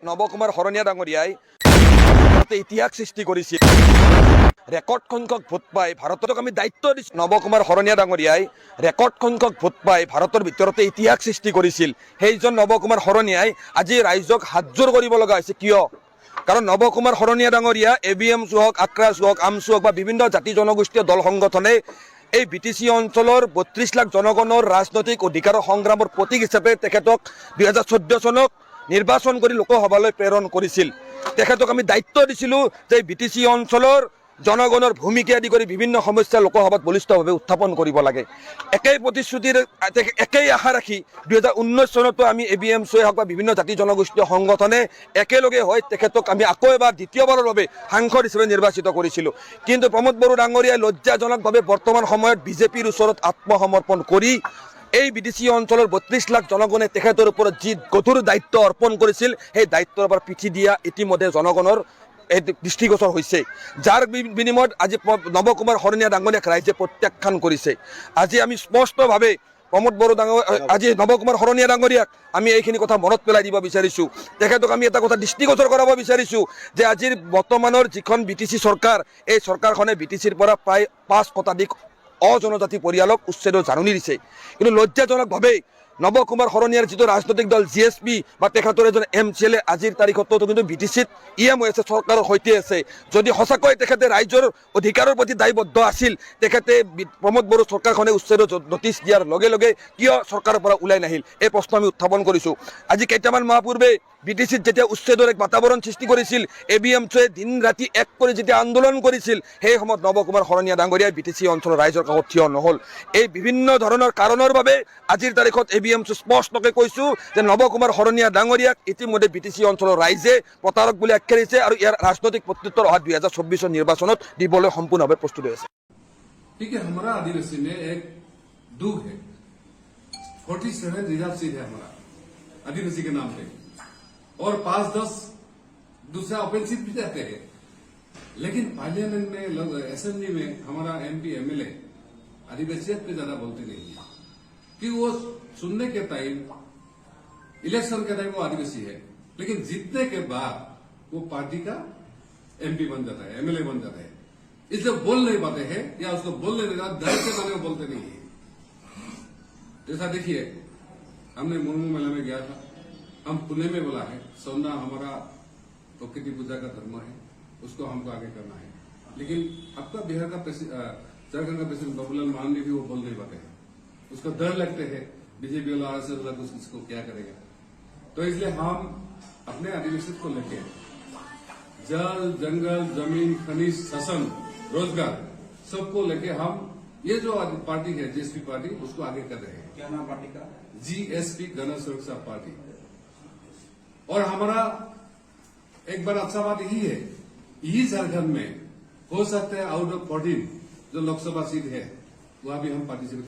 নবকুমাৰ শৰণীয়া ডাঙৰীয়াই ইতিহাস সৃষ্টি কৰিছিল। ৰেকৰ্ড সংখ্যক ভোট পাই ভাৰতক আমি দায়িত্ব দিছোঁ। নবকুমাৰ শৰণীয়া ডাঙৰীয়াই ৰেকৰ্ড সংখ্যক ভোট পাই ভাৰতৰ ভিতৰতে ইতিহাস সৃষ্টি কৰিছিল। সেইজন নবকুমাৰ শৰণীয়াই আজি ৰাইজক হাতযোৰ কৰিব লগা হৈছে। কিয়? কাৰণ নবকুমাৰ শৰণীয়া ডাঙৰীয়া AVMC হওক, আক্ৰাছ হওক, আমচু হওক বা বিভিন্ন জাতি জনগোষ্ঠীয় দল সংগঠনে এই BTC অঞ্চলৰ ৩২ লাখ জনগণৰ ৰাজনৈতিক অধিকাৰৰ সংগ্ৰামৰ প্ৰতীক হিচাপে তেখেতক ২০১৪ চনক নিৰ্বাচন কৰি লোকসভালৈ প্ৰেৰণ কৰিছিল। তেখেতক আমি দায়িত্ব দিছিলোঁ যে BTC অঞ্চলৰ জনগণৰ ভূমিকা আদি কৰি বিভিন্ন সমস্যা লোকসভাত বলিষ্ঠভাৱে উত্থাপন কৰিব লাগে। একেই প্ৰতিশ্ৰুতিৰ একেই আশা ৰাখি ২০১৯ চনতো আমি AVMC হওক বা বিভিন্ন জাতি জনগোষ্ঠীয় সংগঠনে একেলগে হৈ তেখেতক আমি আকৌ এবাৰ দ্বিতীয়বাৰৰ বাবে সাংসদ হিচাপে নিৰ্বাচিত কৰিছিলোঁ। কিন্তু প্ৰমোদ বড়ো ডাঙৰীয়াই লজ্জাজনকভাৱে বৰ্তমান সময়ত বিজেপিৰ ওচৰত আত্মসমৰ্পণ কৰি এই BTC অঞ্চলৰ ৩২ লাখ জনগণে তেখেতৰ ওপৰত যি গধুৰ দায়িত্ব অৰ্পণ কৰিছিল, সেই দায়িত্বৰ পৰা পিঠি দিয়া ইতিমধ্যে জনগণৰ দৃষ্টিগোচৰ হৈছে। যাৰ বিনিময়ত আজি নবকুমাৰ শৰণীয়া ডাঙৰীয়াক ৰাইজে প্ৰত্যাখ্যান কৰিছে। আজি আমি স্পষ্টভাৱে প্ৰমোদ বড়ো আজি নবকুমাৰ শৰণীয়া ডাঙৰীয়াক আমি এইখিনি কথা মনত পেলাই দিব বিচাৰিছোঁ। তেখেতক আমি এটা কথা দৃষ্টিগোচৰ কৰাব বিচাৰিছোঁ যে আজিৰ বৰ্তমানৰ যিখন BTC চৰকাৰ, এই চৰকাৰখনে BTCৰ পৰা প্ৰায় ৫ শতাধিক অজনজাতি পৰিয়ালক উচ্ছেদৰ জাননী দিছে। কিন্তু লজ্জাজনকভাৱে নবকুমাৰ শৰণীয়াৰ যিটো ৰাজনৈতিক দল GSP বা তেখেতৰ এজন MCLA আজিৰ তাৰিখতো কিন্তু BTCত EM হৈ আছে, চৰকাৰৰ সৈতে আছে। যদি সঁচাকৈ তেখেতে ৰাইজৰ অধিকাৰৰ প্ৰতি দায়বদ্ধ আছিল, তেখেতে প্ৰমোদ বড়ো চৰকাৰখনে উচ্ছেদৰ নটিচ দিয়াৰ লগে লগে কিয় চৰকাৰৰ পৰা ওলাই নাহিল, এই প্ৰশ্ন আমি উত্থাপন কৰিছোঁ। আজি কেইটামান মাহ পূৰ্বে BTCত যেতিয়া উচ্ছেদৰ এক বাতাবৰণ সৃষ্টি কৰিছিল, AVMCয়ে দিন ৰাতি এক কৰি যেতিয়া আন্দোলন কৰিছিল, সেই সময়ত নবকুমাৰ শৰণীয়া ডাঙৰীয়াই BTC অঞ্চলৰ ৰাইজৰ কাষত থিয় নহ'ল। এই বিভিন্ন ধৰণৰ কাৰণৰ বাবে আজিৰ তাৰিখত AVMC স্পষ্টকৈ কৈছোঁ যে নবকুমাৰ শৰণীয়া ডাঙৰীয়াক ইতিমধ্যে BTC অঞ্চলৰ ৰাইজে প্ৰতাৰক বুলি আখ্যা দিছে আৰু ইয়াৰ ৰাজনৈতিক প্ৰত্যুত্তৰ অহা ২০২৪ নিৰ্বাচনত দিবলৈ সম্পূৰ্ণভাৱে প্ৰস্তুত হৈ আছে। ठीक है, हमारा आदिवासी में एक दुख है, 47 रिजर्व सीट है हमारा आदिवासी के नाम पे और 5-10 दूसरा ओपन सीट भी रहते हैं। लेकिन पार्लियामेंट में असेंबली में हमारा MP MLA आदिवासियत पे ज्यादा बोलते नहीं है कि वो सुनने के टाइम इलेक्शन के टाइम वो आदिवासी है, लेकिन जीतने के बाद वो पार्टी का MP बन जाता है, MLA बन जाता है। इसलिए बोल नहीं पाते हैं या उसको बोलने नहीं जाता, डर के माने वो बोलते नहीं है। जैसा देखिए, हमने मुर्मू मेला में गया था, हम पुणे में बोला है सोना हमारा प्रकृति पूजा का धर्म है, उसको हमको आगे करना है। लेकिन आपका बिहार का झारखंड का प्रेसिडेंट बाबूलाल महानंदी भी वो बोल नहीं पाते हैं, उसको डर लगते हैं बीजेपी वाला RSS वाला उसको क्या करेगा। तो इसलिए हम अपने आदिवासी को लेके जल, जंगल, जमीन, खनिज, शासन, रोजगार सबको लेके हम ये जो पार्टी है GSP पार्टी, उसको आगे कर रहे हैं। क्या नाम पार्टी का? GSP गण सुरक्षा पार्टी। और हमारा एक बार अच्छा बात यही है, यही झारखंड में हो सकता है आउट ऑफ 14 जो लोकसभा सीट है वहां भी हम पार्टिसिपेट